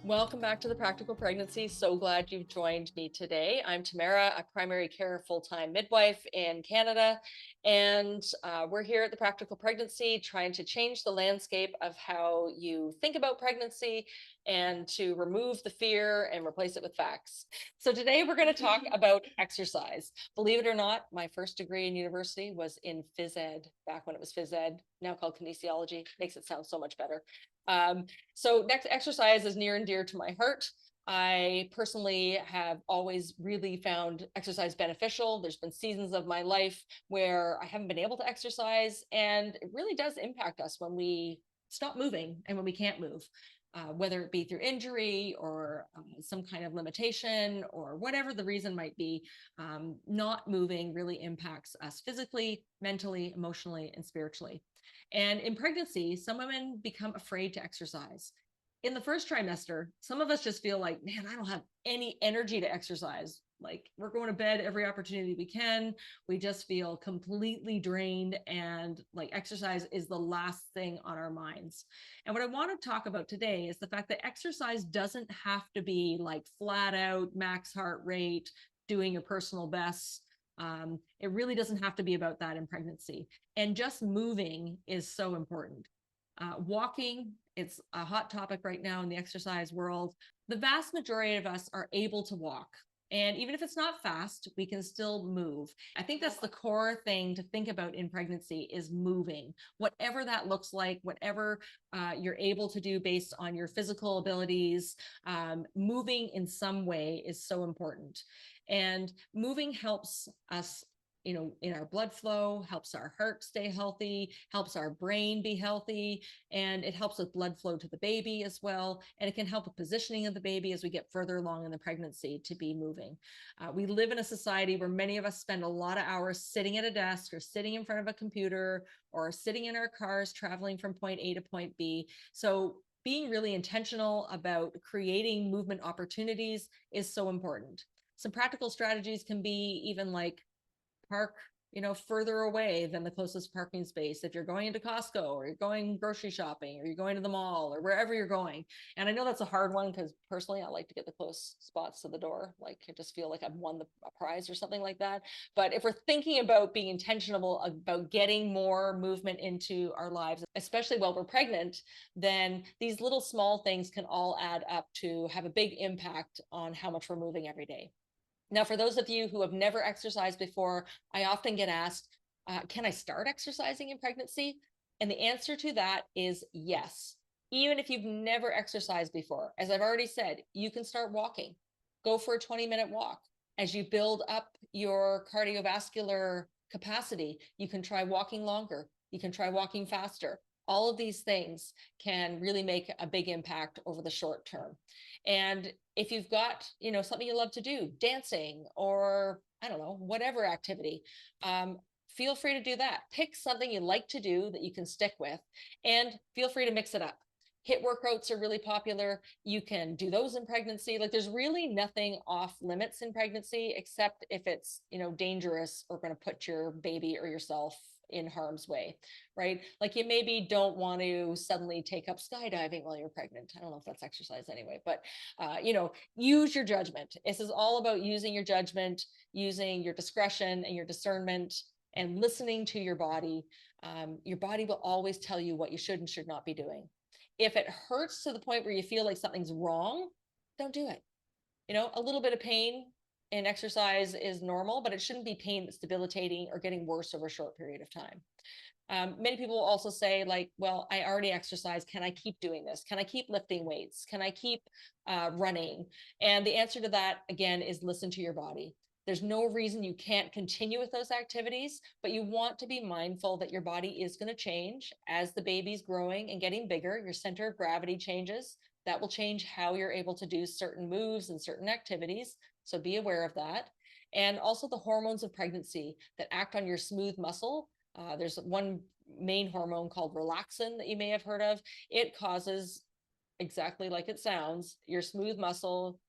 Welcome back to the Practical Pregnancy. So glad you've joined me today. I'm Tamara, a primary care full-time midwife in Canada, and we're here at the Practical Pregnancy trying to change the landscape of how you think about pregnancy and to remove the fear and replace it with facts. So today we're going to talk about exercise. Believe it or not, my first degree in university was in phys ed, back when it was phys ed, now called kinesiology. Makes it sound so much better. So next, exercise is near and dear to my heart. I personally have always really found exercise beneficial. There's been seasons of my life where I haven't been able to exercise, and it really does impact us when we stop moving and when we can't move. Whether it be through injury or some kind of limitation or whatever the reason might be, not moving really impacts us physically, mentally, emotionally, and spiritually. And in pregnancy, some women become afraid to exercise. In the first trimester, some of us just feel like, man, I don't have any energy to exercise. Like, we're going to bed every opportunity we can. We just feel completely drained, and like exercise is the last thing on our minds. And what I want to talk about today is the fact that exercise doesn't have to be like flat out max heart rate, doing your personal best. It really doesn't have to be about that in pregnancy. And just moving is so important. Walking, it's a hot topic right now in the exercise world. The vast majority of us are able to walk. And even if it's not fast, we can still move. I think that's the core thing to think about in pregnancy is moving, whatever that looks like, whatever you're able to do based on your physical abilities. Moving in some way is so important. And moving helps us, in our blood flow, helps our heart stay healthy, helps our brain be healthy, and it helps with blood flow to the baby as well. And it can help with positioning of the baby as we get further along in the pregnancy to be moving. We live in a society where many of us spend a lot of hours sitting at a desk or sitting in front of a computer or sitting in our cars traveling from point A to point B. So being really intentional about creating movement opportunities is so important. Some practical strategies can be even like park further away than the closest parking space if you're going into Costco or you're going grocery shopping or you're going to the mall or wherever you're going. And I know that's a hard one because personally I like to get the close spots to the door. Like, I just feel like I've won a prize or something like that. But if we're thinking about being intentional about getting more movement into our lives, especially while we're pregnant, then these little small things can all add up to have a big impact on how much we're moving every day. Now, for those of you who have never exercised before, I often get asked, can I start exercising in pregnancy? And the answer to that is yes. Even if you've never exercised before, as I've already said, you can start walking. Go for a 20-minute walk. As you build up your cardiovascular capacity, you can try walking longer. You can try walking faster. All of these things can really make a big impact over the short term. And if you've got, something you love to do, dancing or I don't know, whatever activity, feel free to do that. Pick something you like to do that you can stick with, and feel free to mix it up. HIIT workouts are really popular. You can do those in pregnancy. Like, there's really nothing off limits in pregnancy, except if it's, dangerous or going to put your baby or yourself in harm's way, right? Like, you maybe don't want to suddenly take up skydiving while you're pregnant. I don't know if that's exercise anyway, but use your judgment. This is all about using your judgment, using your discretion and your discernment, and listening to your body. Your body will always tell you what you should and should not be doing. If it hurts to the point where you feel like something's wrong, don't do it. A little bit of pain in exercise is normal, but it shouldn't be pain that's debilitating or getting worse over a short period of time. Many people will also say, like, well, I already exercise. Can I keep doing this? Can I keep lifting weights? Can I keep running? And the answer to that, again, is listen to your body. There's no reason you can't continue with those activities, but you want to be mindful that your body is going to change as the baby's growing and getting bigger. Your center of gravity changes. That will change how you're able to do certain moves and certain activities. So be aware of that. And also the hormones of pregnancy that act on your smooth muscle. There's one main hormone called relaxin that you may have heard of. It causes, exactly like it sounds, your smooth muscle,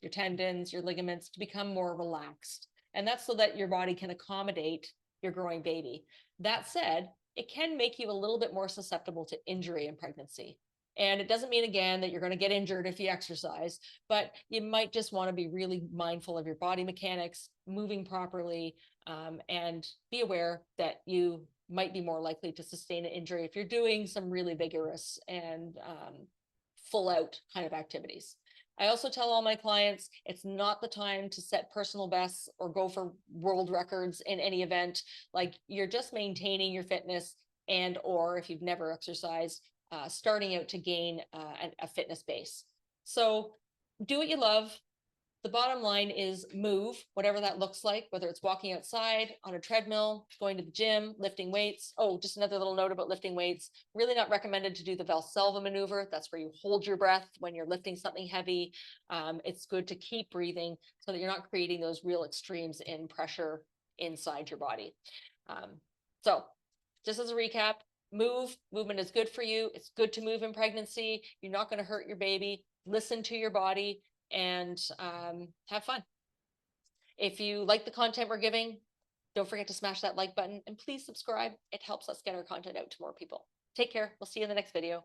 your tendons, your ligaments to become more relaxed. And that's so that your body can accommodate your growing baby. That said, it can make you a little bit more susceptible to injury in pregnancy. And it doesn't mean, again, that you're going to get injured if you exercise, but you might just want to be really mindful of your body mechanics, moving properly, and be aware that you might be more likely to sustain an injury if you're doing some really vigorous and full out kind of activities. I also tell all my clients it's not the time to set personal bests or go for world records in any event. Like, you're just maintaining your fitness, and or if you've never exercised, starting out to gain a fitness base. So do what you love. The bottom line is move, whatever that looks like, whether it's walking outside, on a treadmill, going to the gym, lifting weights. Oh, just another little note about lifting weights. Really not recommended to do the Valsalva maneuver. That's where you hold your breath when you're lifting something heavy. It's good to keep breathing so that you're not creating those real extremes in pressure inside your body. So just as a recap, movement is good for you. It's good to move in pregnancy. You're not going to hurt your baby. Listen to your body and have fun. If you like the content we're giving, don't forget to smash that like button and please subscribe. It helps us get our content out to more people. Take care. We'll see you in the next video.